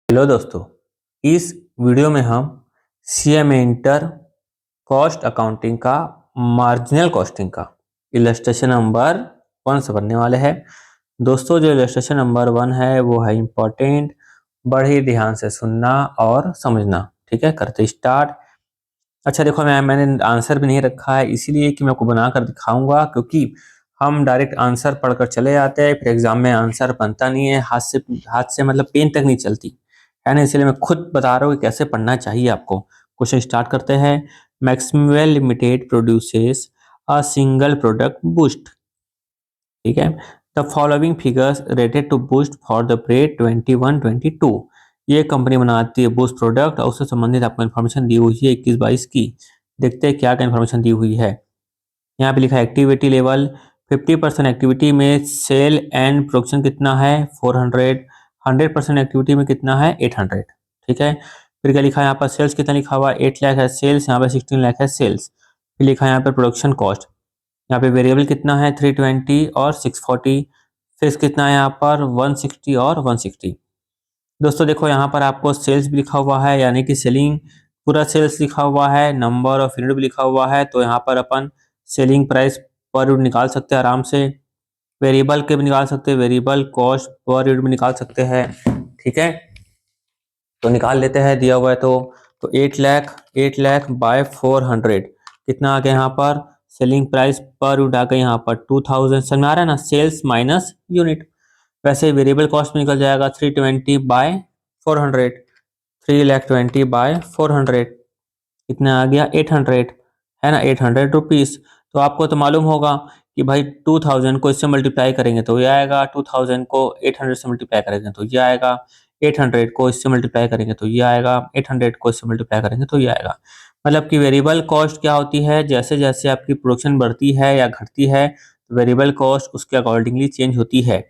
Hello दोस्तों, इस video में हम सीएमए इंटर कॉस्ट अकाउंटिंग का मार्जिनल कॉस्टिंग का इलस्ट्रेशन नंबर 1 से बनने वाले हैं। दोस्तों, जो इलस्ट्रेशन नंबर 1 है वो है इम्पोर्टेंट, बड़े ध्यान से सुनना और समझना। ठीक है, करते स्टार्ट। अच्छा देखो, मैंने आंसर भी नहीं रखा है इसीलिए कि मैं आपको बनाकर दिखाऊंगा, क्योंकि हम डायरेक्ट आंसर पढ़कर चले जाते हैं, फिर एग्जाम में आंसर बनता नहीं है, हाथ से मतलब पेन तक नहीं चलती है ना। इसलिए मैं खुद बता रहा हूँ कि कैसे पढ़ना चाहिए आपको। क्वेश्चन स्टार्ट करते हैं। Maxwell limited produces a single product boost. ठीक है, the following figures rated to boost for the period 21-22। ये कंपनी बनाती है बूस्ट प्रोडक्ट और उससे संबंधित आपको इन्फॉर्मेशन दी हुई है 21-22 की। देखते हैं क्या क्या इन्फॉर्मेशन दी हुई है। यहाँ पे लिखा है एक्टिविटी लेवल 50% एक्टिविटी में सेल एंड प्रोडक्शन कितना है 400। 100% एक्टिविटी में कितना है 800। ठीक है, फिर क्या लिखा है यहाँ पर सेल्स कितना लिखा हुआ है 8 लाख है सेल्स, यहाँ पे 16 लाख है सेल्स। फिर लिखा है यहाँ पे प्रोडक्शन कॉस्ट, यहाँ पे वेरिएबल कितना है 320 और 640। फिक्स कितना है यहाँ पर 160 और 160। दोस्तों देखो, यहाँ पर आपको सेल्स भी लिखा हुआ है, यानी कि सेलिंग पूरा सेल्स लिखा हुआ है, नंबर ऑफ यूनिट भी लिखा हुआ है, तो यहाँ पर अपन सेलिंग प्राइस पर यूनिट निकाल सकते हैं आराम से। वेरिएबल के भी निकाल सकते हैं, वेरिएबल कॉस्ट पर यूनिट भी निकाल सकते हैं। ठीक है, तो निकाल लेते हैं, दिया हुआ है तो 8 लाख बाय 400 कितना आ गया यहाँ पर सेलिंग प्राइस पर यूनिट आ गया यहाँ पर 2000। समझ में आ रहा है ना, सेल्स माइनस यूनिट। वैसे वेरिएबल कॉस्ट में निकल जाएगा 320 बाय 400। 320 बाय 400 कितना आ गया 800, है ना, 800 रुपीज। तो आपको तो मालूम होगा कि भाई 2000 को इससे मल्टीप्लाई करेंगे तो ये आएगा, 2000 को 800 से मल्टीप्लाई करेंगे तो ये आएगा, 800 को इससे मल्टीप्लाई करेंगे तो ये आएगा, 800 को इससे मल्टीप्लाई करेंगे तो ये आएगा। मतलब कि वेरिएबल कॉस्ट क्या होती है, जैसे जैसे आपकी प्रोडक्शन बढ़ती है या घटती है तो वेरिएबल कॉस्ट उसके अकॉर्डिंगली चेंज होती है।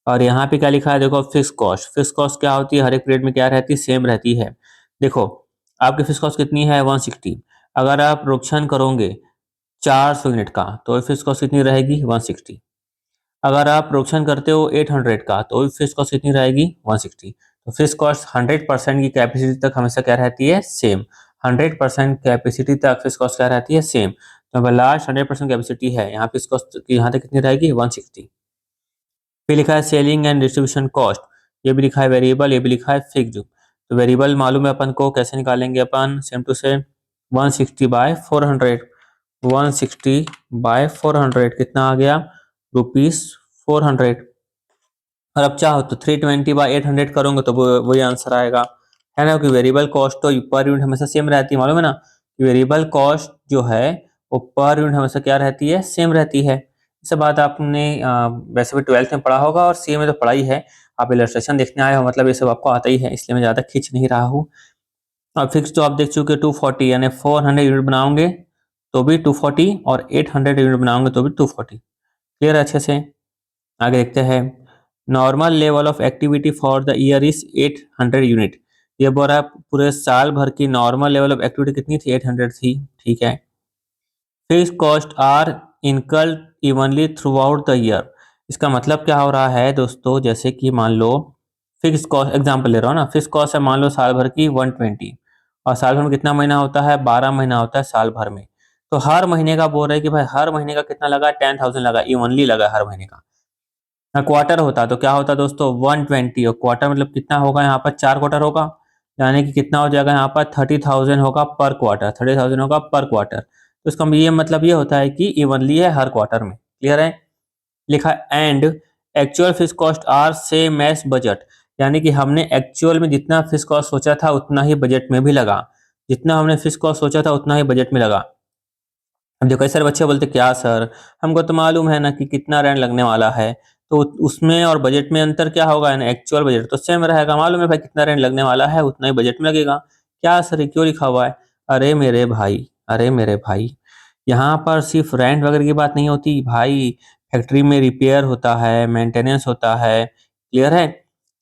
और यहाँ पे क्या लिखा है देखो, फिक्स कॉस्ट। फिक्स कॉस्ट क्या होती है, हर एक पीरियड में क्या रहती है सेम रहती है। देखो, आपकी फिक्स कॉस्ट कितनी है 160। अगर आप प्रोडक्शन करोगे 400 यूनिट का तो फिक्स कॉस्ट कितनी रहेगी 160। अगर आप प्रोडक्शन करते हो 800 का तो फिक्स कॉस्ट कितनी रहेगी 160। तो फिक्स कॉस्ट 100% की कैपेसिटी तक हमेशा क्या रहती है सेम। 100% कैपेसिटी तक फिक्स कॉस्ट क्या रहती है सेम। तो अगर लास्ट 100% कैपेसिटी है, यहाँ फिक्स कॉस्ट यहाँ तक कितनी रहेगी 160। फिर लिखा है सेलिंग एंड डिस्ट्रीब्यूशन कॉस्ट, ये भी लिखा है वेरिएबल, ये भी लिखा है फिक्स्ड। तो वेरिएबल मालूम है अपन को, कैसे निकालेंगे अपन, same to same 160 by 400। 160 by 400 कितना आ गया ₹400। और अब चाहो तो 320 बाय 800 करोगे तो वही आंसर आएगा, है ना, क्योंकि वेरिएबल कॉस्ट तो पर यूनिट हमेशा सेम रहती है, मालूम है ना। वेरिएबल कॉस्ट जो है वो पर यूनिट हमेशा क्या रहती है सेम रहती है। इस बात आपने वैसे भी 12th में पढ़ा होगा और सीए में तो पढ़ा ही है। आप इलस्ट्रेशन देखने आए हो, मतलब ये सब आपको आता ही है, इसलिए मैं ज़्यादा खींच नहीं रहा हूँ। और फिक्स तो आप देख चुके 240, यानी 400 यूनिट बनाओगे तो भी 240 और 800 यूनिट बनाओगे तो भी 240। क्लियर है अच्छे से। आगे देखते हैं। Normal level of activity for the year is 800 unit. ये बोल रहा है पूरे साल भर की नॉर्मल लेवल ऑफ एक्टिविटी कितनी थी 800 थी। ठीक है, fix cost are incurred evenly throughout the year. इसका मतलब क्या हो रहा है दोस्तों, जैसे कि मान लो फिक्स कॉस्ट एग्जांपल ले रहा हूँ ना, फिक्स कॉस्ट है मान लो साल भर की 120, और साल भर में कितना महीना होता है 12 महीना होता है साल भर में। तो हर महीने का बोल रहे हैं कि भाई हर महीने का कितना लगा 10,000 लगा, इवनली लगा हर महीने का। क्वार्टर होता तो क्या होता दोस्तों 120, और क्वार्टर मतलब कितना होगा यहाँ पर 4 क्वार्टर होगा, यानी कि कितना हो जाएगा यहाँ पर 30,000 होगा पर क्वार्टर, 30,000 होगा पर क्वार्टर। तो इसका ये मतलब ये होता है कि इवनली है हर क्वार्टर में। क्लियर है। लिखा and actual fix cost are same as budget, यानी कि हमने एक्चुअल में जितना फिक्स कॉस्ट सोचा था उतना ही बजट में भी लगा, जितना हमने फिक्स कॉस्ट सोचा था उतना ही बजट में लगा। अब देखो कई सारे बच्चे बोलते क्या सर, हमको तो मालूम है ना कि कितना रेंट लगने वाला है, तो उसमें और बजट में अंतर क्या होगा, ना एक्चुअल बजट तो सेम रहेगा, मालूम है भाई कितना रेंट लगने वाला है उतना ही बजट में लगेगा। क्या सर ये क्यों लिखा हुआ है। अरे मेरे भाई, अरे मेरे भाई, यहाँ पर सिर्फ रेंट वगैरह की बात नहीं होती भाई, फैक्ट्री में रिपेयर होता है, मेंटेनेंस होता है। क्लियर है।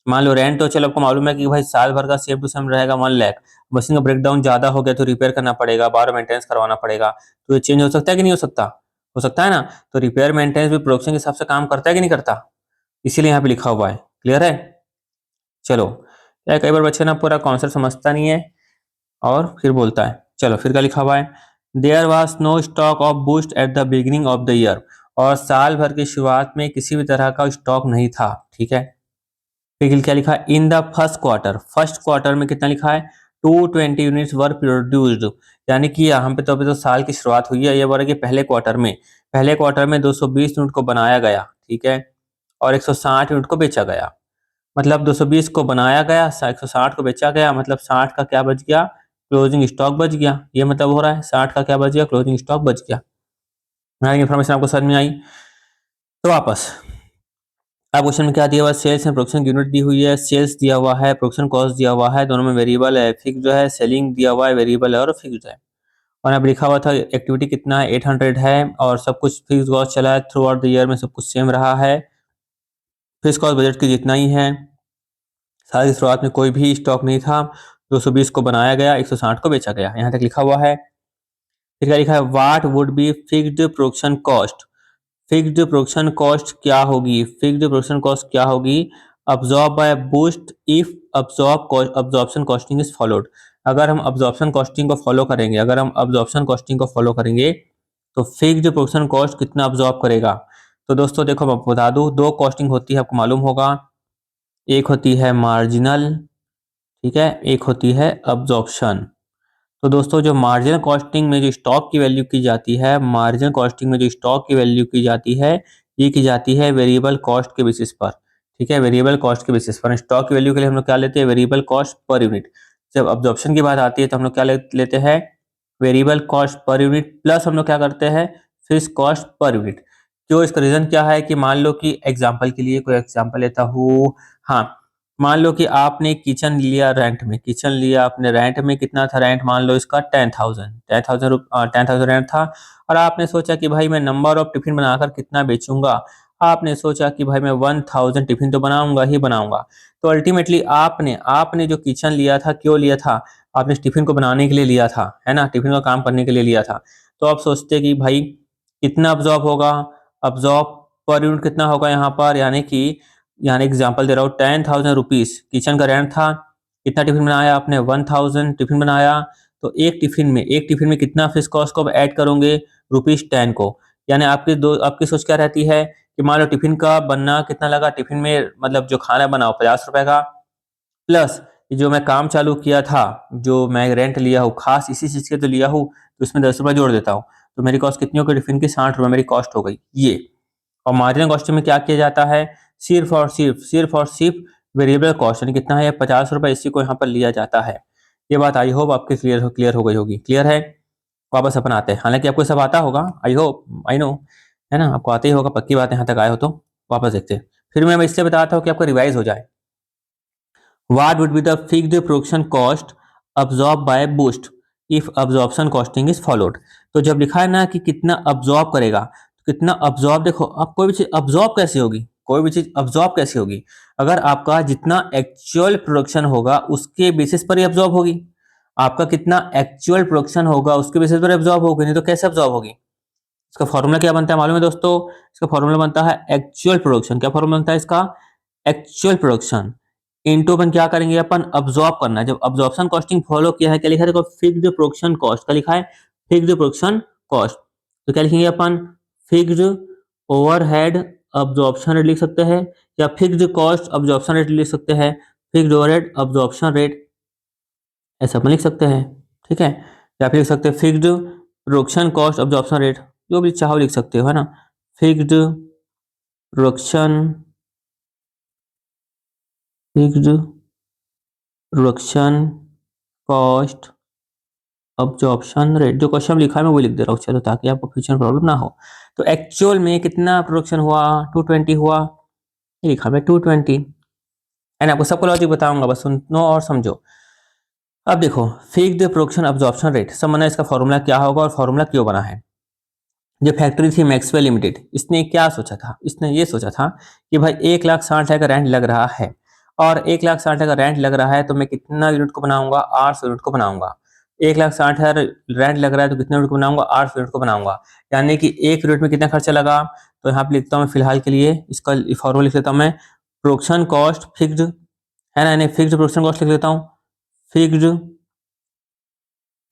मान लो रेंट तो चलो आपको मालूम है कि भाई साल भर का सेम टू सेम रहेगा 1 लाख। मशीन का ब्रेकडाउन ज्यादा हो गया तो रिपेयर करना पड़ेगा, बार मेंटेनेंस करवाना पड़ेगा, तो ये चेंज हो सकता है कि नहीं हो सकता, हो सकता है ना। तो रिपेयर मेंटेनेंस भी प्रोडक्शन के हिसाब से काम करता है कि नहीं करता, इसीलिए यहाँ पे लिखा हुआ है। क्लियर है। चलो या कई बार बच्चे ना पूरा कॉन्सेप्ट समझता नहीं है और फिर बोलता है। चलो फिर क्या लिखा हुआ है, there was no stock of boost at the beginning of the year, और साल भर की शुरुआत में किसी भी तरह का स्टॉक नहीं था। ठीक है, फिर क्या लिखा है, इन द फर्स्ट क्वार्टर में कितना लिखा है, 220 यूनिट्स वर प्रोड्यूस्ड, यानी कि यहाँ पे तो अभी तो साल की शुरुआत हुई है, ये बोल रहा है कि पहले क्वार्टर में 220 यूनिट को बनाया गया। ठीक है, और 160 यूनिट को बेचा गया। मतलब 220 को बनाया गया, 160 को बेचा गया, मतलब 60 का क्या बच गया, क्लोजिंग स्टॉक बच गया। ये मतलब हो रहा है 60 का क्या बच गया, क्लोजिंग स्टॉक बच गया। इन्फॉर्मेशन आपको समझ में आई? तो वापस अब क्वेश्चन में क्या दिया हुआ है, सेल्स एंड प्रोडक्शन की यूनिट दी हुई है, सेल्स दिया हुआ है, प्रोडक्शन कॉस्ट दिया हुआ है, दोनों में वेरिएबल है, फिक्स जो है, सेलिंग दिया हुआ है, वेरिएबल है और फिक्स है। और अब लिखा हुआ था एक्टिविटी कितना है, 800 है, और सब कुछ फिक्स कॉस्ट चला है थ्रू आउट द ईयर में, सब कुछ सेम रहा है। फिक्स कॉस्ट बजट की जितना ही है, साल की शुरुआत में कोई भी स्टॉक नहीं था, 220 को बनाया गया, 160 को बेचा गया, यहाँ तक लिखा हुआ है। फिर क्या लिखा है, what would be fixed production cost, fixed production cost क्या होगी, फिक्स्ड प्रोडक्शन कॉस्ट क्या होगी, absorb by boost if absorption costing is followed. अगर हम अब्सॉर्प्शन कॉस्टिंग को फॉलो करेंगे, तो फिक्स्ड प्रोडक्शन कॉस्ट कितना अब्सॉर्ब करेगा। तो दोस्तों देखो मैं बता दूं, दो कॉस्टिंग होती है, आपको मालूम होगा, एक होती है मार्जिनल, ठीक है, एक होती है अब्जॉर्प्शन। तो दोस्तों जो मार्जिनल कॉस्टिंग में जो स्टॉक की वैल्यू की जाती है, मार्जिनल कॉस्टिंग में जो स्टॉक की वैल्यू की जाती है, ये की जाती है वेरिएबल कॉस्ट के बेसिस पर। ठीक है, वेरिएबल कॉस्ट के बेसिस पर स्टॉक की वैल्यू के लिए हम लोग क्या लेते हैं, वेरिएबल कॉस्ट पर यूनिट। जब अब्जॉर्प्शन की बात आती है तो हम लोग क्या लेते हैं, variable cost per unit plus हम लोग क्या करते हैं, फिक्स कॉस्ट पर यूनिट। क्यों, इसका रीजन क्या है कि मान लो कि एग्जाम्पल के लिए कोई एग्जाम्पल लेता हूँ, हाँ, मान लो कि आपने किचन लिया रेंट में, किचन लिया आपने रेंट में, कितना था रेंट, मान लो इसका 10,000 रेंट था। और आपने सोचा कि भाई मैं नंबर ऑफ टिफिन बनाकर कितना बेचूंगा, आपने सोचा कि भाई मैं 1000 टिफिन तो बनाऊंगा ही बनाऊंगा। तो अल्टीमेटली आपने आपने जो किचन लिया था, क्यों लिया था, आपने टिफिन को बनाने के लिए लिया था, है ना, टिफिन का काम करने के लिए लिया था। तो आप सोचते कि भाई कितना अब्जॉर्ब होगा, अब्जॉर्ब पर यूनिट कितना होगा यहाँ पर, यानी एग्जाम्पल दे रहा हूँ, 10,000 रुपीज किचन का रेंट था, कितना टिफिन बनाया आपने, 1000 टिफिन बनाया। तो एक टिफिन में कितना फिक्स कॉस्ट को ऐड करोगे, ₹10 को। यानी आपकी सोच क्या रहती है कि मान लो टिफिन का बनना कितना लगा, टिफिन में मतलब जो खाना बनाओ 50 रुपए का, प्लस जो मैं काम चालू किया था, जो मैं रेंट लिया हूँ खास इसी चीज के तो लिया हूँ, तो इसमें 10 रुपए जोड़ देता हूँ, तो मेरी कॉस्ट कितनी हो गई, टिफिन की 60 रुपए मेरी कॉस्ट हो गई ये। और मार्जिनल कॉस्टिंग में क्या किया जाता है, सिर्फ वेरिएबल कॉस्ट, यानी कितना है, 50 रुपए, इसी को यहाँ पर लिया जाता है। ये बात आई होप आपके क्लियर हो गई होगी, क्लियर है। वापस अपन आते हैं, हालांकि आपको सब आता होगा, आई होप, आई नो, है ना, आपको आता ही होगा, पक्की बात है, यहाँ तक आए हो तो। वापस देखते हैं, फिर मैं इसलिए बताता हूँ कि आपको रिवाइज हो जाए। What would be the fixed production cost absorbed by boost if absorption costing is followed? तो जब लिखा है ना कि कितना अब्जॉर्ब करेगा, तो कितना अब्जॉर्ब, देखो अब कोई भी चीज अब्जॉर्ब कैसे होगी, अगर आपका जितना एक्चुअल प्रोडक्शन होगा उसके बेसिस पर ही अब्जॉर्ब होगी। आपका कितना एक्चुअल प्रोडक्शन होगा उसके बेसिस पर अब्जॉर्ब होगी, नहीं तो कैसे अब्जॉर्ब होगी। इसका फॉर्मूला क्या बनता है मालूम है दोस्तों, इसका फॉर्मूला बनता है एक्चुअल प्रोडक्शन। क्या फॉर्मूला बनता है इसका, एक्चुअल प्रोडक्शन इनटू अपन क्या करेंगे, अपन अब्जॉर्ब करना है। जब अब्जॉर्प्शन कॉस्टिंग फॉलो किया है, क्या लिखा है देखो, फिक्स्ड प्रोडक्शन कॉस्ट, क्या लिखा है, फिक्स्ड प्रोडक्शन कॉस्ट। तो क्या लिखेंगे अपन, फिक्स्ड ओवरहेड अब्जॉर्प्शन रेट लिख सकते हैं, या फिक्स्ड कॉस्ट अब्जॉर्प्शन रेट लिख सकते हैं, फिक्स्ड ओवरहेड अब्जॉर्प्शन रेट, ऐसा अपन लिख सकते हैं। ठीक है, या फिर लिख सकते हैं fixed production cost absorption rate, जो भी चाहो लिख सकते हो, है ना, fixed production production cost absorption rate, जो क्वेश्चन लिखा है मैं वो लिख दे रहा हूँ, चलो, ताकि आपको फ्यूचर में प्रॉब्लम ना हो। तो एक्चुअल में कितना प्रोडक्शन हुआ, 220 हुआ, ये लिखा है 220, है ना। आपको सबको लॉजिक बताऊंगा, बस सुनो और समझो। अब देखो, फिक्स्ड प्रोडक्शन अब्जॉर्प्शन रेट समझना, इसका फॉर्मूला क्या होगा और फॉर्मूला क्यों बना है। जो फैक्ट्री थी मैक्सवेल लिमिटेड, इसने क्या सोचा था, इसने ये सोचा था कि भाई 1,60,000 का रेंट लग रहा है, और 1,60,000 का रेंट लग रहा है तो मैं कितना यूनिट को बनाऊंगा, 800 यूनिट को बनाऊंगा। 1,60,000 रेंट लग रहा है तो कितने यूनिट को बनाऊंगा, 800 यूनिट को बनाऊंगा। यानी कि एक यूनिट में कितना खर्चा लगा, तो यहाँ पे लिखता हूँ मैं फिलहाल के लिए, इसका फॉर्मूला लिख लेता हूँ मैं, प्रोडक्शन कॉस्ट फिक्स्ड है ना। यानी फिक्स्ड प्रोडक्शन कॉस्ट लिख लेता हूँ, फिक्स्ड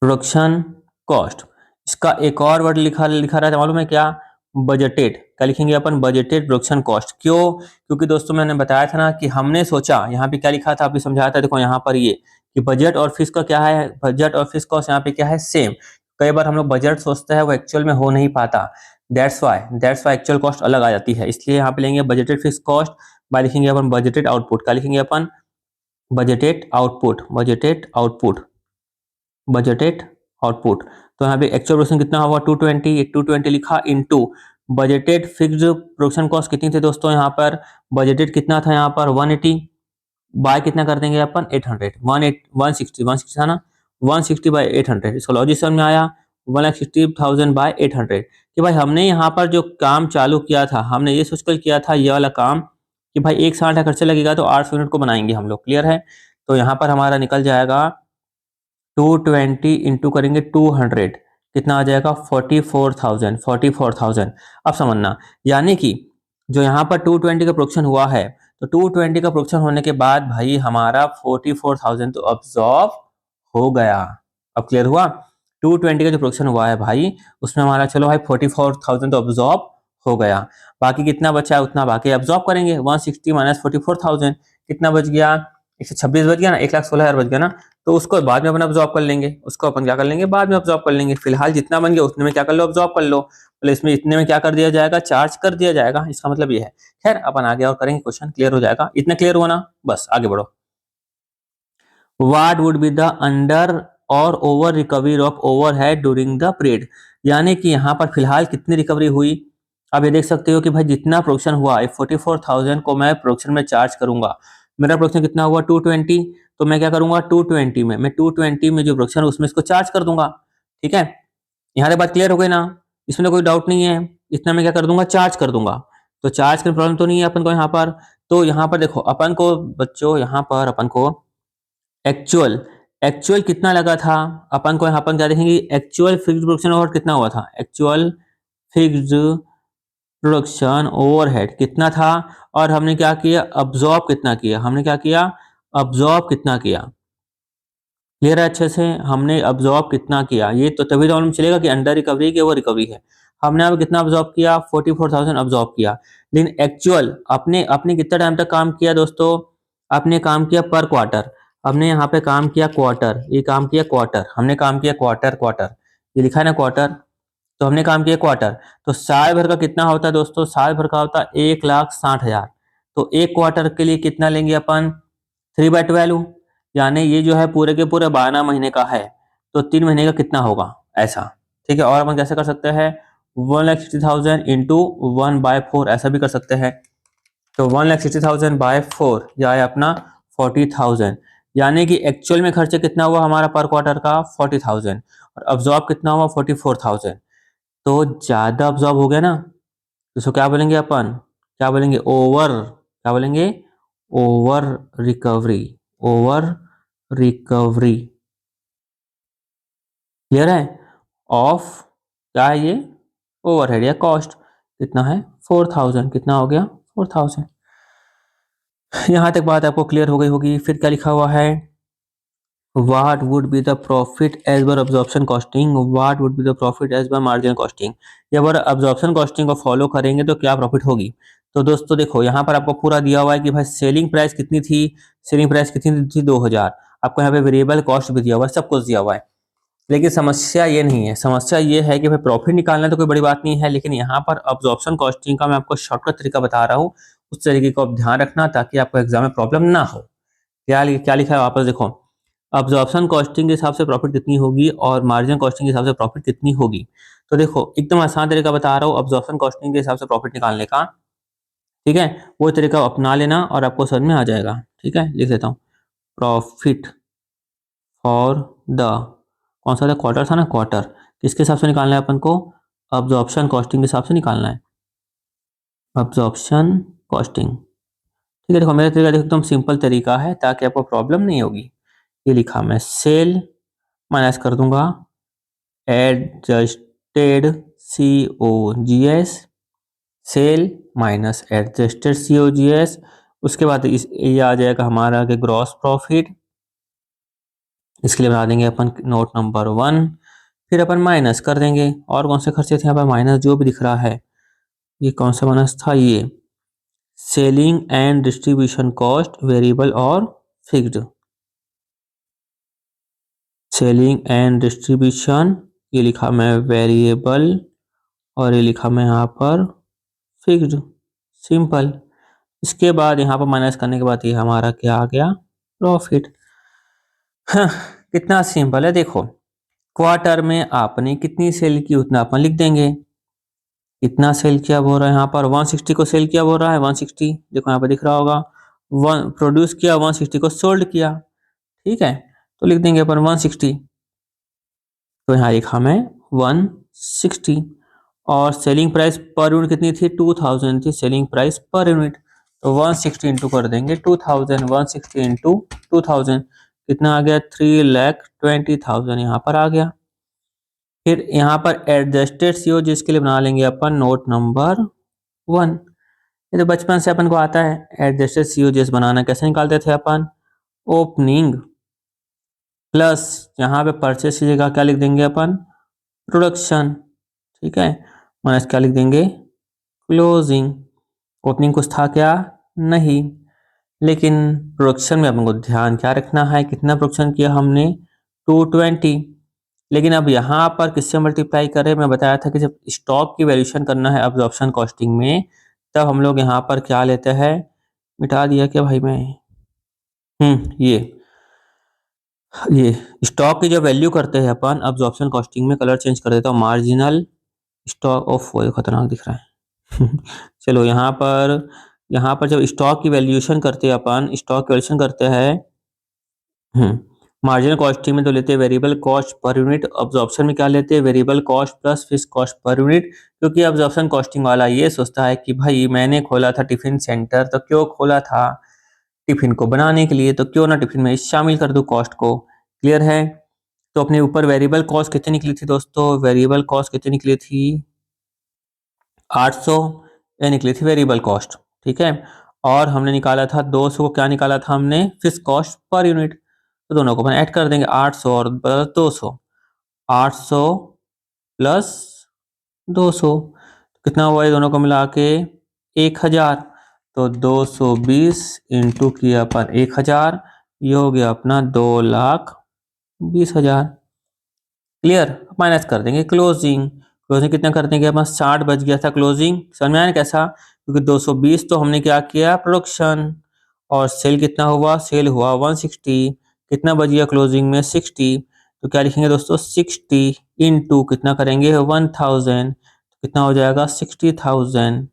प्रोडक्शन कॉस्ट। इसका एक और वर्ड लिखा लिखा रहता है मालूम है क्या, बजटेड। क्या लिखेंगे अपन, बजटेड प्रोडक्शन कॉस्ट। क्यों, क्योंकि दोस्तों मैंने बताया था ना कि हमने सोचा, यहाँ पे क्या लिखा था, अभी समझाया था, देखो यहाँ पर ये कि बजट और फिक्स का क्या है, बजट और फिक्स कॉस्ट यहाँ पे क्या है, सेम। कई बार हम लोग बजट सोचते हैं, वो एक्चुअल में हो नहीं पाता, दैट्स वाई एक्चुअल कॉस्ट अलग आ जाती है। इसलिए यहाँ पे लेंगे बजटेड फिक्स कॉस्ट, बाय लिखेंगे अपन बजटेड आउटपुट। क्या लिखेंगे अपन, budgeted output, budgeted output, budgeted output. तो यहाँ पे एक्चुअल प्रोडक्शन कितना होगा 220, 220 लिखा into budgeted fixed production cost कितनी थी दोस्तों, यहाँ पर बजटेड कितना था, यहाँ पर 180 बाय कितना कर देंगे अपन 800, 160 था ना, 160 बाय 800। इसका लॉजिक समझ में आया, 1,60,000 बाय 800 कि भाई हमने यहाँ पर जो काम चालू किया था, हमने ये सोचकर किया था ये वाला काम कि भाई 160 का खर्चा लगेगा तो 800 यूनिट को बनाएंगे हम लोग, क्लियर है। तो यहाँ पर हमारा निकल जाएगा 220 इंटू करेंगे 200, कितना आ जाएगा 44,000, 44,000। अब समझना, यानी कि जो यहाँ पर 220 का प्रोडक्शन हुआ है, तो 220 का प्रोडक्शन होने के बाद भाई हमारा 44,000 तो अब्जॉर्ब हो गया। अब क्लियर हुआ, 220 का जो प्रोडक्शन हुआ है भाई, उसमें हमारा चलो भाई 44,000 तो अब्जॉर्ब हो गया। बाकी कितना बचा है उतना बाकी अब्जॉर्ब करेंगे, 160 माइनस 44,000 कितना बच गया, 126 बच गया ना, 1,16,000 बच गया ना। तो उसको बाद में अपन अब्जॉर्ब कर लेंगे, उसको अपन क्या कर लेंगे, बाद में अब्जॉर्ब कर लेंगे। फिलहाल जितना बन गया उतने में क्या कर लो, अब्जॉर्ब कर लो। बोले इसमें इतने में क्या कर दिया जाएगा, चार्ज कर दिया जाएगा, इसका मतलब ये है। खैर अपन आगे और करेंगे, क्वेश्चन क्लियर हो जाएगा। इतना क्लियर हुआ ना, बस आगे बढ़ो। What would be the under or over recovery of overhead during the period, यानी कि यहाँ पर फिलहाल कितनी रिकवरी हुई। आप ये देख सकते हो कि भाई जितना प्रोडक्शन हुआ 44,000 को मैं प्रोडक्शन में चार्ज करूंगा। मेरा प्रोडक्शन कितना हुआ 220, तो मैं क्या करूंगा 220 में, मैं 220 में जो प्रोडक्शन है उसमें इसको चार्ज कर दूंगा। ठीक है, यहाँ तक बात क्लियर हो गई ना, इसमें तो कोई डाउट नहीं है। इतना मैं क्या कर दूंगा, चार्ज कर दूंगा। तो चार्ज करने प्रॉब्लम तो नहीं है अपन को यहाँ पर। तो यहाँ पर देखो अपन को बच्चों, यहाँ पर अपन को एक्चुअल एक्चुअल कितना लगा था, अपन को यहाँ पर क्या देखेंगे, एक्चुअल फिक्स्ड प्रोडक्शन ओवरहेड कितना हुआ था, एक्चुअल फिक्स्ड प्रोडक्शन ओवरहेड कितना था, और हमने क्या किया, अब्जॉर्ब कितना किया, हमने क्या किया, अब्जॉर्ब कितना किया। क्लियर है अच्छे से, हमने अब्जॉर्ब कितना किया, ये तो तभी तो मालूम चलेगा कि अंडर रिकवरी की वो रिकवरी है। हमने अब कितना अब्जॉर्ब किया, 44,000 अब्जॉर्ब किया। लेकिन एक्चुअल अपने अपने कितना टाइम तक काम किया दोस्तों, आपने काम किया पर क्वार्टर। हमने यहाँ पे काम किया क्वार्टर, ये काम किया क्वार्टर, हमने काम किया क्वार्टर क्वार्टर, ये लिखा है ना क्वार्टर, तो हमने काम किया क्वार्टर। तो साल भर का कितना होता है दोस्तों, साल भर का होता है 1,60,000। तो एक क्वार्टर के लिए कितना लेंगे अपन, 3/12, यानी ये जो है पूरे के पूरे 12 महीने का है, तो 3 महीने का कितना होगा ऐसा। ठीक है, और अपन कैसे कर सकते हैं, 1,60,000 इंटू 1/4 ऐसा भी कर सकते हैं। तो 1,60,000 बाय 4 यह है अपना 40,000, यानी कि एक्चुअल में खर्चा कितना हुआ हमारा पर क्वार्टर का 40,000, और अब्जॉर्ब कितना हुआ 44,000। तो ज्यादा अब्जॉर्ब हो गया ना, तो इसको क्या बोलेंगे अपन, क्या बोलेंगे, ओवर, क्या बोलेंगे, over recovery, over recovery. Clear है, ऑफ क्या है ये, ओवरहेड या कॉस्ट कितना है 4,000, कितना हो गया 4,000। यहां तक बात आपको क्लियर हो गई होगी। फिर क्या लिखा हुआ है, what would be the profit as per absorption costing, what would be the profit as per margin costing. ये अगर अब्जॉर्प्शन कॉस्टिंग को फॉलो करेंगे तो क्या प्रॉफिट होगी। तो दोस्तों देखो यहाँ पर आपको पूरा दिया हुआ है कि भाई सेलिंग प्राइस कितनी थी, सेलिंग प्राइस कितनी थी 2,000। आपको यहाँ पे वेरिएबल कॉस्ट भी दिया हुआ है, सब कुछ दिया हुआ है। लेकिन समस्या ये नहीं है, समस्या ये है कि भाई प्रॉफिट निकालना तो कोई बड़ी बात नहीं है, लेकिन यहाँ पर अब्जॉर्प्शन कॉस्टिंग का मैं आपको शॉर्टकट तरीका बता रहा हूँ, उस तरीके को आप ध्यान रखना ताकि आपको एग्जाम में प्रॉब्लम ना हो। क्या लिखा है वापस देखो, अब्जॉर्प्शन कॉस्टिंग के हिसाब से प्रॉफिट कितनी होगी और मार्जिन कॉस्टिंग के हिसाब से प्रॉफिट कितनी होगी। तो देखो एकदम आसान तरीका बता रहा हूँ अब्जॉर्प्शन कॉस्टिंग के हिसाब से प्रॉफिट निकालने का। ठीक है, वो तरीका अपना लेना और आपको समझ में आ जाएगा। ठीक है, लिख लेता हूँ, प्रॉफिट फॉर द, कौन सा था, क्वार्टर था ना, क्वार्टर, किसके हिसाब से निकालना है अपन को, अब्जॉर्प्शन कॉस्टिंग के हिसाब से निकालना है, अब्जॉर्प्शन कॉस्टिंग। ठीक है, देखो मेरा तरीका एकदम सिंपल तरीका है ताकि आपको प्रॉब्लम नहीं होगी। ये लिखा मैं, सेल माइनस कर दूंगा adjusted COGS, sale minus adjusted COGS, उसके बाद ये आ जाएगा हमारा कि ग्रॉस प्रॉफिट। इसके लिए बना देंगे अपन नोट नंबर 1। फिर अपन माइनस कर देंगे और कौन से खर्चे थे यहाँ पर माइनस जो भी दिख रहा है, ये कौन सा माइनस था, ये selling and distribution cost variable और फिक्स्ड। सेलिंग एंड डिस्ट्रीब्यूशन ये लिखा मैं वेरिएबल और ये लिखा मैं यहाँ पर फिक्स्ड, सिंपल। इसके बाद यहाँ पर माइनस करने के बाद ये हमारा क्या आ गया, प्रॉफिट। हाँ, कितना सिंपल है देखो। क्वार्टर में आपने कितनी सेल की उतना अपन लिख देंगे। कितना सेल किया बोल रहा है यहाँ पर, 160 को सेल किया बोल रहा है, 160 देखो यहाँ पर दिख रहा होगा। वन प्रोड्यूस किया, 160 को सोल्ड किया, ठीक है। तो लिख देंगे अपन 160। तो यहाँ लिखा मैं 160। और सेलिंग प्राइस पर यूनिट कितनी थी, 2000 थी सेलिंग प्राइस पर यूनिट। तो 160 इंटू कर देंगे 2000, 160 इंटू 2000 कितना आ गया, 3,20,000 यहाँ पर आ गया। फिर यहाँ पर एडजस्टेड सीओ जिसके लिए बना लेंगे अपन नोट नंबर 1। ये तो बचपन से अपन को आता है एडजस्टेड सीओ जिस बनाना, कैसे निकालते थे अपन, ओपनिंग प्लस यहाँ पे परचेस की जगह क्या लिख देंगे अपन, प्रोडक्शन, ठीक है, माइनस क्या लिख देंगे, क्लोजिंग। ओपनिंग कुछ था क्या, नहीं, लेकिन प्रोडक्शन में अपन को ध्यान क्या रखना है, कितना प्रोडक्शन किया हमने, 220। लेकिन अब यहाँ पर किससे मल्टीप्लाई करें, मैं बताया था कि जब स्टॉक की वैल्यूएशन करना है अब्जॉर्प्शन कॉस्टिंग में, तब हम लोग यहाँ पर क्या लेते हैं, मिटा दिया क्या भाई मैं, ये स्टॉक की जो वैल्यू करते हैं अपन अब्जॉर्प्शन कॉस्टिंग में, कलर चेंज कर देता हूँ, मार्जिनल स्टॉक ऑफ, वो खतरनाक दिख रहा है चलो यहाँ पर जब स्टॉक की वैल्यूएशन करते हैं अपन, स्टॉक की वैल्यूएशन करते हैं मार्जिनल कॉस्टिंग में तो लेते हैं variable cost per unit, absorption में क्या लेते हैं, variable cost plus fix cost per unit. क्योंकि अब्जॉर्प्शन कॉस्टिंग वाला ये सोचता है कि भाई मैंने खोला था टिफिन सेंटर, तो क्यों खोला था, टिफिन को बनाने के लिए, तो क्यों ना टिफिन में शामिल कर दूं कॉस्ट को। क्लियर है। तो अपने ऊपर वेरिएबल कॉस्ट कितनी निकली थी दोस्तों, वेरिएबल कॉस्ट कितनी निकली थी, 800, ये निकली थी वेरिएबल कॉस्ट, ठीक है। और हमने निकाला था 200 को, क्या निकाला था हमने, फिक्स कॉस्ट पर यूनिट। तो दोनों को अपन ऐड कर देंगे, 800 और 200, 800 प्लस 200 कितना हुआ, ये दोनों को मिला के 1000। तो 220 इंटू किया अपन 1000, ये हो गया अपना 2,20,000। क्लियर। माइनस कर देंगे क्लोजिंग। क्लोजिंग कितना कर देंगे अपन, 60 बच गया था क्लोजिंग, समझ में आया कैसा, क्योंकि 220 तो हमने क्या किया, प्रोडक्शन, और सेल कितना हुआ, सेल हुआ 160, कितना बच गया क्लोजिंग में 60। तो क्या लिखेंगे दोस्तों, 60 इंटू कितना करेंगे 1000, कितना हो जाएगा 60,000,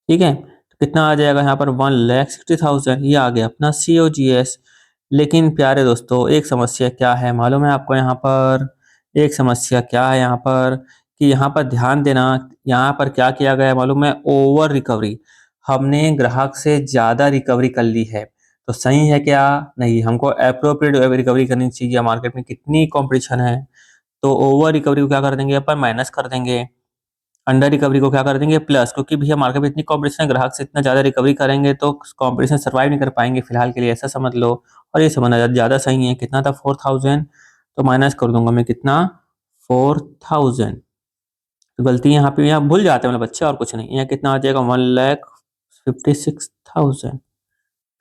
ठीक है। तो कितना आ जाएगा यहाँ पर 1,60,000, ये आ गया अपना COGS। लेकिन प्यारे दोस्तों एक समस्या क्या है मालूम है आपको, यहाँ पर एक समस्या क्या है यहाँ पर, कि यहाँ पर ध्यान देना, यहाँ पर क्या किया गया है मालूम है, ओवर रिकवरी। हमने ग्राहक से ज्यादा रिकवरी कर ली है। तो सही है क्या, नहीं, हमको अप्रोप्रिएट रिकवरी करनी चाहिए, मार्केट में कितनी कॉम्पिटिशन है। तो ओवर रिकवरी को क्या कर देंगे अपन, माइनस कर देंगे, अंडर रिकवरी को क्या कर देंगे, प्लस, क्योंकि भैया मार्केट में इतनी कॉम्पिटिशन है, ग्राहक से इतना ज्यादा रिकवरी करेंगे तो कॉम्पिटिशन सर्वाइव नहीं कर पाएंगे फिलहाल के लिए, ऐसा समझ लो। और ये समझना ज्यादा सही है, कितना था 4000, तो माइनस कर दूंगा मैं कितना, 4000। तो गलती यहाँ पे, यहाँ भूल जाते हैं मतलब बच्चे, और कुछ नहीं, यहाँ कितना आ जाएगा 1,56,000।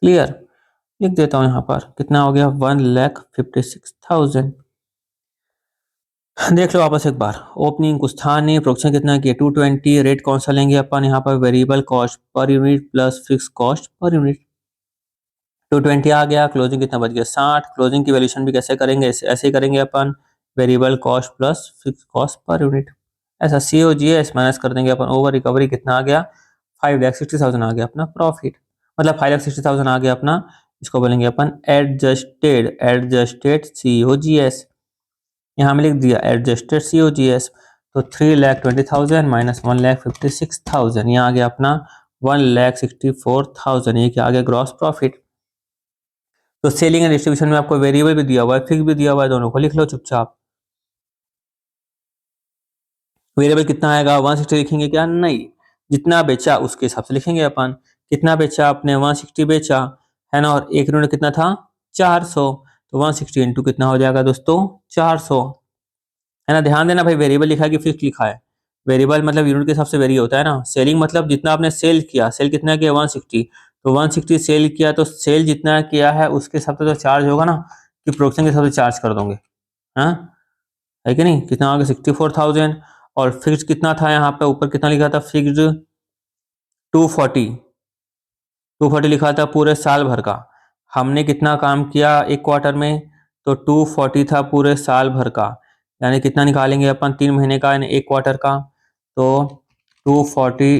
क्लियर। लिख देता हूँ यहाँ पर कितना हो गया, 1,56,000। देख लो वापस एक बार, ओपनिंग कुछ था नहीं, प्रोडक्शन कितना किया 220, रेट कौन सा लेंगे अपन यहाँ पर, variable cost per unit plus fix cost per unit. 220 आ गया, क्लोजिंग कितना बच गया 60। क्लोजिंग की वैल्यूएशन भी कैसे करेंगे, ऐसे ही करेंगे अपन, variable cost plus fix cost per unit, ऐसा COGS माइनस कर देंगे अपन, ओवर रिकवरी कितना आ गया, 5,60,000 आ गया अपना प्रॉफिट, मतलब 5,60,000 आ गया अपना, इसको बोलेंगे अपन एडजस्टेड, एडजस्टेड COGS। यहाँ में लिख दिया एडजस्टेड COGS। तो 3,20,000 माइनस 1,56,000, यहाँ आ गया अपना 1,64,000, ये क्या आ गया, ग्रॉस प्रॉफिट। तो सेलिंग एंड डिस्ट्रीब्यूशन में आपको वेरिएबल भी दिया हुआ है, फिक्स भी दिया हुआ है, दोनों को लिख लो चुपचाप। वेरिएबल कितना आएगा, 160 लिखेंगे क्या, नहीं, जितना बेचा उसके हिसाब से लिखेंगे अपन, कितना बेचा आपने, 160 बेचा, है ना, और एक यूनिट कितना था, 400। तो 160 इंटू कितना हो जाएगा दोस्तों, 400, है ना। ध्यान देना भाई, वेरिएबल लिखा है कि फिक्स लिखा है। वेरिएबल मतलब यूनिट के हिसाब से वेरी होता है ना। सेलिंग मतलब जितना आपने सेल किया, सेल कितना किया, 160, तो 160 सेल किया, तो सेल जितना किया है उसके हिसाब से तो चार्ज होगा ना, कि प्रोडक्शन के हिसाब से चार्ज कर दोगे, हाँ, है कि नहीं। कितना आ गया, 64,000। और फिक्स कितना था, यहाँ पे ऊपर कितना लिखा था, फिक्स 240, 240 लिखा था पूरे साल भर का। हमने कितना काम किया एक क्वार्टर में, तो 240 था पूरे साल भर का। यानी कितना निकालेंगे अपन, 3 महीने का यानी एक क्वार्टर का। तो 240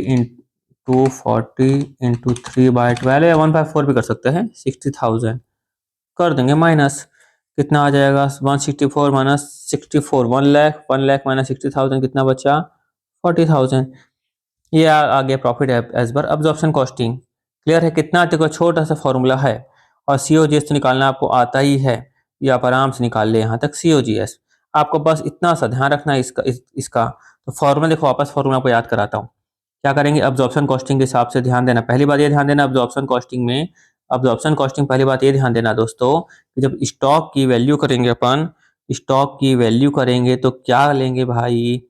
इंटू 3/12 या 1/4 भी कर सकते हैं, 60,000 कर देंगे माइनस। कितना आ जाएगा, 164 माइनस 64, 1 लाख, 1 लाख माइनस 60,000 कितना बचा, 40,000। ये आ गया profit as per absorption costing. Clear है। कितना, देखो छोटा सा फॉर्मूला है, और सीओजीएस तो निकालना आपको आता ही है, ये आप आराम से निकाल ले यहाँ तक सीओजीएस। आपको बस इतना सा ध्यान रखना है इसका। तो फॉर्मूला देखो, वापस फॉर्मूला को याद कराता हूँ। क्या करेंगे, अब्जॉर्प्शन कॉस्टिंग के हिसाब से ध्यान देना। पहली बात ये ध्यान देना, अब्जॉर्प्शन कॉस्टिंग में, अब्जॉर्प्शन कॉस्टिंग पहली बात ये ध्यान देना दोस्तों, कि जब स्टॉक की वैल्यू करेंगे अपन, स्टॉक की वैल्यू करेंगे तो क्या लेंगे भाई,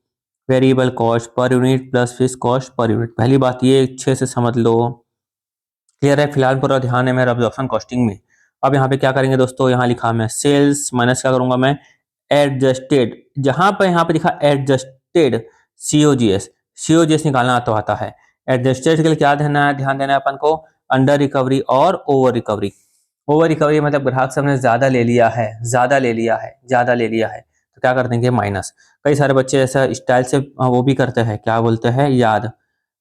variable cost per unit plus fix cost per unit. पहली बात ये अच्छे से समझ लो। क्लियर है। फिलहाल पूरा ध्यान है मेरा अब्जॉर्प्शन कॉस्टिंग में। अब यहाँ पे क्या करेंगे दोस्तों, यहाँ लिखा मैं सेल्स माइनस क्या करूंगा मैं, एडजस्टेड। जहां पर यहाँ पे लिखा एडजस्टेड सीओजीएस, सीओजीएस निकालना तो आता है। एडजस्टेड के लिए क्या ध्यान देना है अपन को, अंडर रिकवरी और ओवर रिकवरी। ओवर रिकवरी मतलब ग्राहक से हमने ज्यादा ले लिया है, ज्यादा ले लिया है, ज्यादा ले लिया है, तो क्या कर देंगे, माइनस। कई सारे बच्चे ऐसा स्टाइल से वो भी करते हैं, क्या बोलते हैं, याद।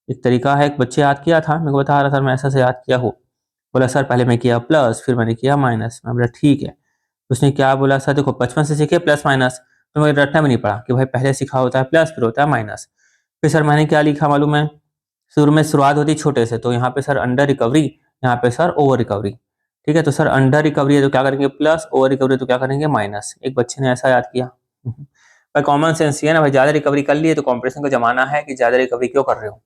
एक तरीका है, एक बच्चे याद किया था, मेरे को बता रहा सर मैं ऐसा से याद किया हूँ। बोला सर पहले मैं किया प्लस, फिर मैंने किया माइनस। मैं बोला ठीक है। उसने क्या बोला, सर देखो बचपन से सीखे प्लस माइनस, तो मुझे रटना भी नहीं पड़ा कि भाई पहले सीखा होता है प्लस फिर होता है माइनस। फिर सर मैंने क्या लिखा मालूम है, शुरू में शुरुआत होती छोटे से, तो यहाँ पे सर अंडर रिकवरी, यहाँ पे सर ओवर रिकवरी। ठीक है, तो सर अंडर रिकवरी है तो क्या करेंगे प्लस, ओवर रिकवरी तो क्या करेंगे माइनस। एक बच्चे ने ऐसा याद किया। भाई कॉमन सेंस ये है ना भाई, ज्यादा रिकवरी कर लिए तो कॉम्पिटिशन का जमाना है कि ज्यादा रिकवरी क्यों कर रहे हो,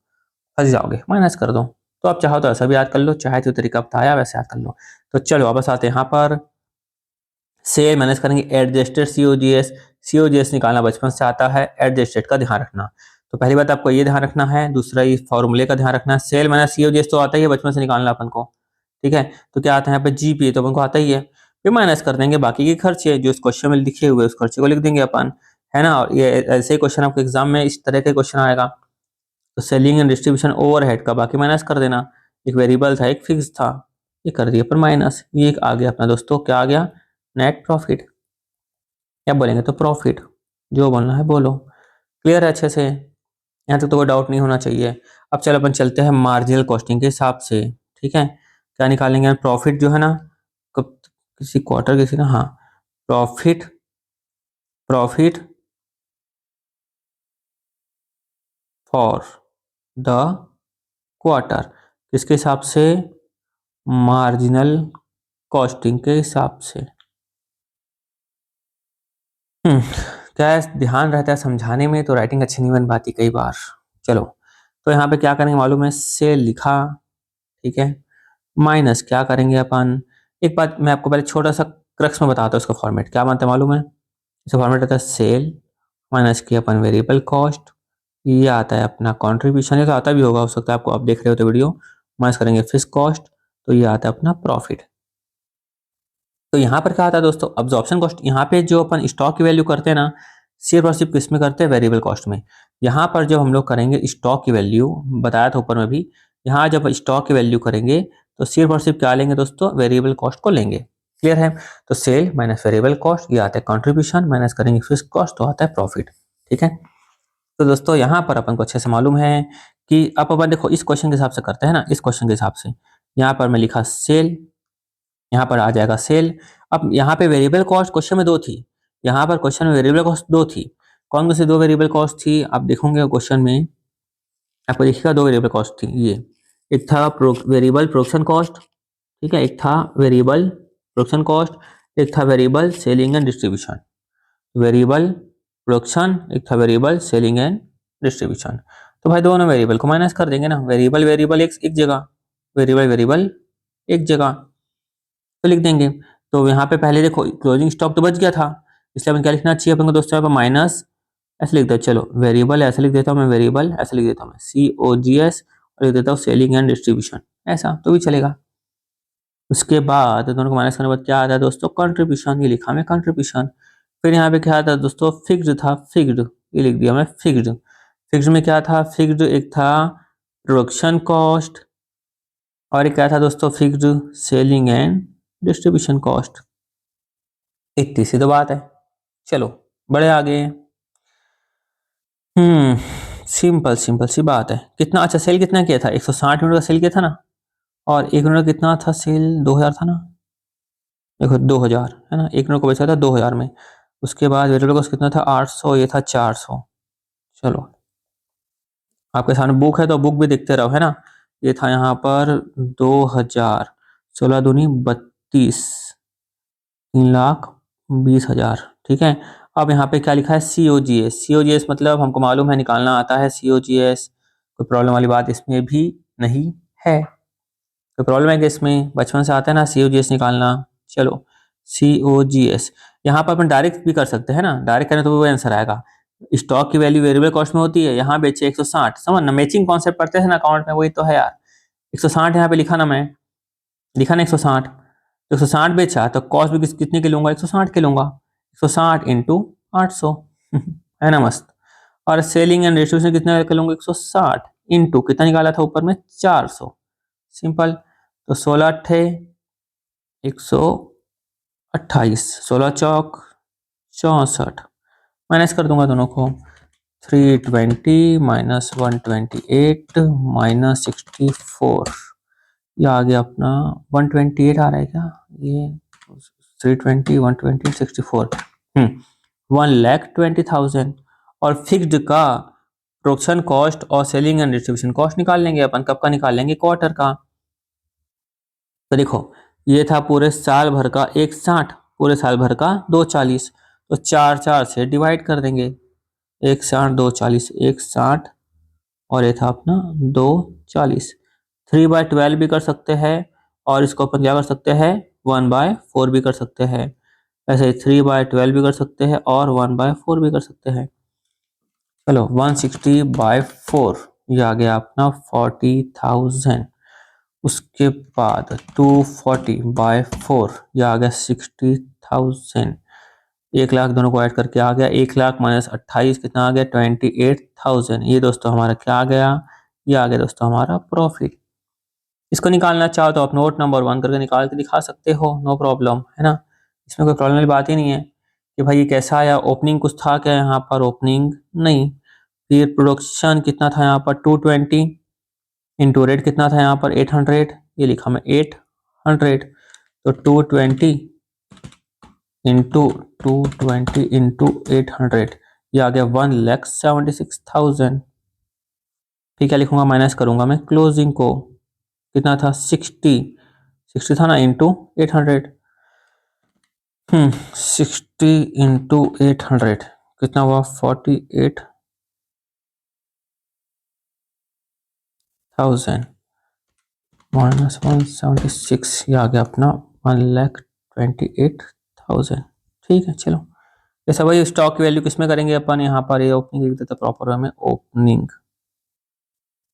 फंस जाओगे, माइनस कर दो। तो आप चाहो तो ऐसा भी याद कर लो, चाहे तो तरीका बताया वैसे याद कर लो। तो चलो वापस आते हैं यहाँ पर, से माइनस करेंगे एडजस्टेड सीओजीएस। सीओजीएस निकालना बचपन से आता है, एडजस्टेड का ध्यान रखना। तो पहली बात आपको ये ध्यान रखना है, दूसरा इस फॉर्मूले का ध्यान रखना है। सेल माइनस सीओजीएस तो आता ही है बचपन से निकालना अपन को, ठीक है। तो क्या आता है यहाँ पे, जीपीए तो अपन को आता ही है। फिर माइनस कर देंगे बाकी के खर्चे जो इस क्वेश्चन में लिखे हुए, उस खर्चे को लिख देंगे अपन, है ना। और ये ऐसे ही क्वेश्चन आपको एग्जाम में इस तरह के क्वेश्चन आएगा। तो सेलिंग एंड डिस्ट्रीब्यूशन ओवरहेड का बाकी माइनस कर देना। एक वेरिएबल था, एक फिक्स था, ये कर दिया पर माइनस। ये एक आ गया अपना दोस्तों, क्या आ गया, नेट प्रॉफिट। क्या बोलेंगे तो प्रॉफिट, जो बोलना है बोलो। क्लियर है अच्छे से, यहाँ तक तो कोई डाउट नहीं होना चाहिए। अब चलो अपन चलते हैं मार्जिनल कॉस्टिंग के हिसाब से, ठीक है। क्या निकालेंगे, प्रॉफिट जो है ना, कब, किसी क्वार्टर किसी ना, हाँ, profit, profit for the quarter, किसके हिसाब से, मार्जिनल कॉस्टिंग के हिसाब से। हम्म, क्या है, ध्यान रहता है समझाने में तो राइटिंग अच्छी नहीं बन पाती कई बार। चलो, तो यहाँ पे क्या करेंगे मालूम है, से लिखा, ठीक है, माइनस क्या करेंगे अपन। एक बात मैं आपको पहले छोटा सा क्रक्स में बताता हूँ, इसका फॉर्मेट क्या बनता है मालूम है। इसका फॉर्मेट आता है सेल माइनस की अपन वेरिएबल कॉस्ट, ये आता है अपना कंट्रीब्यूशन, ये तो आता भी होगा, हो सकता है आपको, आप देख रहे हो तो वीडियो, माइनस करेंगे फिक्स कॉस्ट, तो ये आता है अपना प्रॉफिट। तो यहाँ पर क्या आता है दोस्तों, अब्जॉर्प्शन कॉस्ट। यहाँ पे जो अपन स्टॉक की वैल्यू करते हैं ना, सिर्फ और सिर्फ किस में करते हैं, वेरिएबल कॉस्ट में। यहाँ पर जब हम लोग करेंगे स्टॉक की वैल्यू, बताया था ऊपर में भी, यहाँ जब स्टॉक की वैल्यू करेंगे तो सिर्फ और सिर्फ क्या लेंगे दोस्तों, वेरिएबल कॉस्ट को लेंगे। क्लियर है। तो सेल माइनस वेरिएबल कॉस्ट, ये आता है कॉन्ट्रीब्यूशन, माइनस करेंगे फिक्स कॉस्ट, तो आता है प्रॉफिट। ठीक है। तो दोस्तों यहाँ पर अपन को अच्छे से मालूम है कि अब अपन देखो इस क्वेश्चन के हिसाब से करते हैं ना, इस क्वेश्चन के हिसाब से यहाँ पर मैं लिखा सेल, यहाँ पर आ जाएगा सेल। अब यहाँ पे वेरिएबल कॉस्ट क्वेश्चन में दो थी, यहाँ पर क्वेश्चन में वेरिएबल कॉस्ट दो थी। कौन कौन सी दो वेरिएबल कॉस्ट थी आप देखोगे क्वेश्चन में, आपको देखिएगा दो वेरिएबल कॉस्ट थी ये। एक था वेरिएबल प्रोडक्शन कॉस्ट, ठीक है, एक था वेरिएबल प्रोडक्शन कॉस्ट, एक था variable selling and distribution. Variable production, एक था वेरिएबल सेलिंग एंड डिस्ट्रीब्यूशन। तो भाई दोनों वेरिएबल को माइनस कर देंगे ना, वेरिएबल वेरिएबल एक एक जगह, वेरिएबल वेरिएबल एक जगह, तो लिख देंगे। तो यहाँ पे पहले देखो क्लोजिंग स्टॉक तो बच गया था, इसलिए अपन क्या लिखना चाहिए अपन को दोस्तों, यहाँ पर माइनस ऐसे लिख दो, चलो वेरिएबल ऐसे लिख देता हूँ मैं, वेरिएबल ऐसे लिख देता हूँ मैं COGS, और लिख देता हूँ सेलिंग एंड डिस्ट्रीब्यूशन, ऐसा तो भी चलेगा। उसके बाद दोनों को माइनस करने के बाद क्या आता है दोस्तों, कंट्रीब्यूशन, ये लिखा मैं कंट्रीब्यूशन। फिर यहाँ पे क्या आता है दोस्तों, फिक्स्ड था, फिक्स्ड, ये लिख दिया मैं फिक्स्ड। फिक्स्ड में क्या था, फिक्स्ड एक था प्रोडक्शन कॉस्ट, और एक क्या था दोस्तों, fixed selling and distribution cost. इतनी सी तो बात है, चलो बड़े आगे। सिंपल सिंपल सी बात है। कितना, अच्छा सेल कितना किया था, 160 यूनिट का सेल किया था ना, और एक यूनिट का कितना था सेल, 2000 था ना, देखो 2000 है ना, एक यूनिट को बेचा था 2000 में। उसके बाद वेरिएबल कॉस्ट कितना था, 800, ये था 400। चलो आपके सामने बुक है तो बुक भी देखते रहो, है ना। ये था यहाँ पर 2000, 16 दूनी 32, 3,20,000, ठीक है। अब यहाँ पे क्या लिखा है, COGS, COGS मतलब हमको मालूम है, निकालना आता है COGS, कोई प्रॉब्लम वाली बात इसमें भी नहीं है। कोई प्रॉब्लम है कि इसमें, बचपन से आता है ना COGS निकालना। चलो COGS, यहाँ पर अपन डायरेक्ट भी कर सकते हैं ना, डायरेक्ट करें तो वो आंसर आएगा। स्टॉक की वैल्यू वेरिएबल कॉस्ट में होती है, यहाँ बेचे 160, समझ ना, मैचिंग कॉन्सेप्ट पढ़ते थे ना अकाउंट में, वही तो है यार। 160 यहाँ पे लिखा ना मैं, लिखा ना 160, 160 बेचा तो कॉस्ट भी कितने के लूंगा, 160 के लूंगा, 160 इंटू 800 है ना, मस्त। और सेलिंग एंड डिस्ट्रीब्यूशन कितने के लूंगा, 160 इंटू कितना निकाला था ऊपर में 400, सिंपल। तो 16 अट्ठे 128, 16 चौक 64, माइनस कर दूंगा दोनों को, 320 माइनस 128 माइनस 64, ये आ गया अपना 128 आ रहा है क्या, ये 320 120 64, 1,20,000। और फिक्स्ड का प्रोडक्शन कॉस्ट और सेलिंग एंड डिस्ट्रीब्यूशन कॉस्ट निकाल लेंगे अपन, कब का निकाल लेंगे, क्वार्टर का। तो देखो ये था पूरे साल भर का 160, पूरे साल भर का 240, तो 4 से डिवाइड कर देंगे, 160 240 160, और ये था अपना 240। 3/12 भी कर सकते हैं, और इसको अपन क्या कर सकते हैं, 1/4 भी कर सकते हैं। ऐसे ही 3/12 भी कर सकते हैं और 1/4 भी कर सकते हैं। चलो 160/4, ये आ गया अपना 40,000। उसके बाद 240/4, ये आ गया 60,000। 1,00,000 दोनों को ऐड करके आ गया 1,00,000 माइनस 28 कितना आ गया, 28,000। ये दोस्तों हमारा क्या आ गया, ये आ गया दोस्तों हमारा प्रॉफिट। इसको निकालना चाहो तो आप नोट नंबर 1 करके निकाल के दिखा सकते हो, नो प्रॉब्लम, है ना। इसमें कोई प्रॉब्लम वाली बात ही नहीं है कि भाई ये कैसा आया, ओपनिंग कुछ था क्या यहाँ पर, ओपनिंग नहीं। फिर प्रोडक्शन कितना था यहाँ पर 220, इंटू रेट कितना था यहाँ पर 800, ये लिखा मैं 800, तो 220 इंटू 220 इंटू 800, ये आ गया 1,76,000। फिर क्या लिखूंगा, माइनस करूंगा मैं क्लोजिंग को, कितना था 60 था ना, इंटू 800, 60 इंटू 800 कितना हुआ 48,000 माइनस 176, ये आ गया अपना 1,28,000। ठीक है चलो, जैसा भाई स्टॉक की वैल्यू किसमें करेंगे अपन, यहाँ पर ये ओपनिंग लिख देते प्रॉपर वे में, ओपनिंग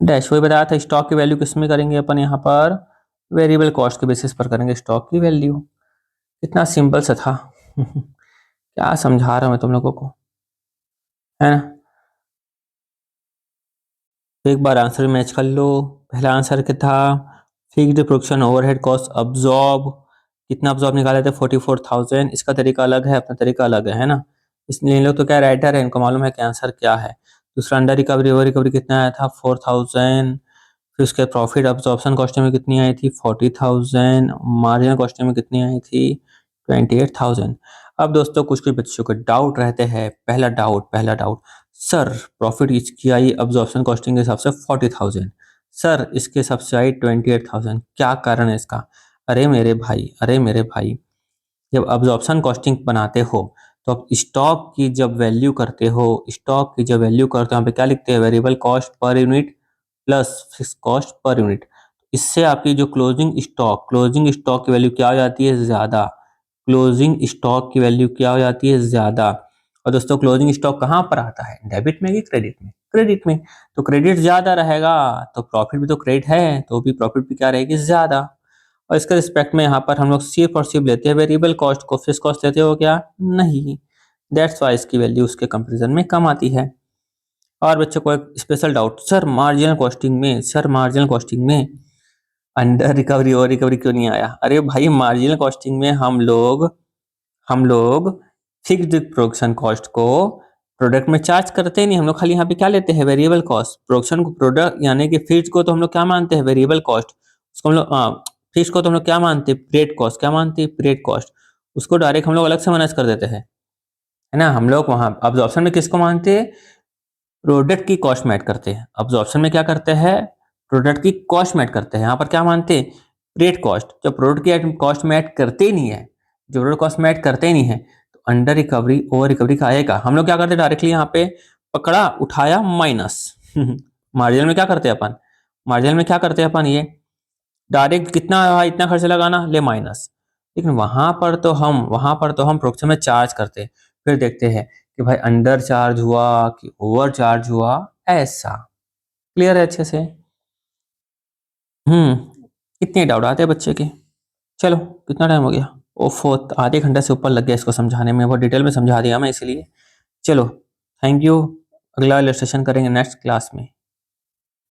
डैश, वही बताया था स्टॉक की वैल्यू किसमें करेंगे अपन, यहाँ पर वेरिएबल कॉस्ट के बेसिस पर करेंगे स्टॉक की वैल्यू। कितना सिंपल सा था क्या समझा रहा हूं मैं तुम लोगों को, है ना। एक बार आंसर मैच कर लो। पहला आंसर क्या था, fixed production overhead cost absorb, कितना अब्जॉर्ब निकाले थे 44,000। इसका तरीका अलग है, अपना तरीका अलग है ना। इसलिए इन लोग तो क्या राइटर है, इनको मालूम है कि आंसर क्या है। दूसरा अंडर रिकवरी, ओवर रिकवरी कितना आया था 4,000। फिर उसके प्रॉफिट अब्जॉर्प्शन कॉस्टिंग में कितनी आई थी 40,000। मार्जिनल कॉस्टिंग में कितनी आई थी 28,000। अब दोस्तों कुछ कुछ बच्चों को डाउट रहते हैं। पहला डाउट, सर प्रॉफिट इसकी आई अब्जॉर्प्शन कॉस्टिंग के हिसाब से 40,000, सर इसके हिसाब से आई 28,000, क्या कारण है इसका। अरे मेरे भाई, जब अब्जॉर्प्शन कॉस्टिंग बनाते हो तो आप स्टॉक की जब वैल्यू करते हो, यहाँ पे क्या लिखते हैं, variable cost per unit plus fix cost per unit. इससे आपकी जो क्लोजिंग स्टॉक की वैल्यू क्या हो जाती है, ज्यादा। क्लोजिंग स्टॉक की वैल्यू क्या हो जाती है, ज्यादा। और दोस्तों क्लोजिंग स्टॉक कहाँ पर आता है, डेबिट में कि क्रेडिट में, क्रेडिट में। तो क्रेडिट ज्यादा रहेगा तो प्रॉफिट भी तो क्रेडिट है, तो भी प्रॉफिट भी क्या रहेगी, ज्यादा। और इसके रिस्पेक्ट में यहाँ पर हम लोग सिर्फ और सिर्फ लेते हैं वेरिएबल कॉस्ट को, फिक्स कॉस्ट लेते हो क्या, नहीं। दैट्स वाई इसकी वैल्यू उसके कंपेरिजन में कम आती है। और बच्चों को एक special doubt, sir marginal costing में अंडर रिकवरी और रिकवरी क्यों नहीं आया? अरे भाई मार्जिनल कॉस्टिंग में हम लोग फिक्स्ड प्रोडक्शन कॉस्ट को प्रोडक्ट में चार्ज करते ही नहीं, हम लोग खाली यहाँ पे क्या लेते हैं, वेरिएबल कॉस्ट। प्रोडक्शन को, प्रोडक्ट यानी कि फिक्स्ड को तो हम लोग क्या मानते हैं, वेरिएबल कॉस्ट। उसको हम लोग फिक्स्ड को तो हम लोग क्या मानते हैं, पीरियड कॉस्ट। क्या मानते हैं, पीरियड कॉस्ट। उसको डायरेक्ट हम लोग अलग से मैनेज कर देते हैं, है ना। हम लोग वहां अब्जॉर्प्शन में किसको मानते हैं, प्रोडक्ट की कॉस्ट में ऐड करते हैं। अब्जॉर्प्शन में क्या करते हैं, प्रोडक्ट की कॉस्ट में ऐड करते हैं। यहाँ पर क्या मानते हैं, पीरियड कॉस्ट। जब प्रोडक्ट की कॉस्ट में ऐड करते ही नहीं है, जो प्रोडक्ट कॉस्ट में ऐड करते ही नहीं है, तो अंडर रिकवरी ओवर रिकवरी का आएगा। हम लोग क्या करते हैं, डायरेक्टली यहाँ पे पकड़ा उठाया माइनस। मार्जिनल में क्या करते हैं अपन, मार्जिनल में क्या करते हैं अपन, ये डायरेक्ट कितना है, इतना खर्च लगाना, ले माइनस। लेकिन वहां पर तो हम प्रोडक्शन में चार्ज करते हैं, फिर देखते हैं कि भाई अंडर चार्ज हुआ कि ओवर चार्ज हुआ, ऐसा। क्लियर है अच्छे से? इतने डाउट आते हैं बच्चे के। चलो, कितना टाइम हो गया, ओफो, आधे घंटे से ऊपर लग गया इसको समझाने में, बहुत डिटेल में समझा दिया मैं इसीलिए। चलो, थैंक यू। अगला इलस्ट्रेशन करेंगे नेक्स्ट क्लास में।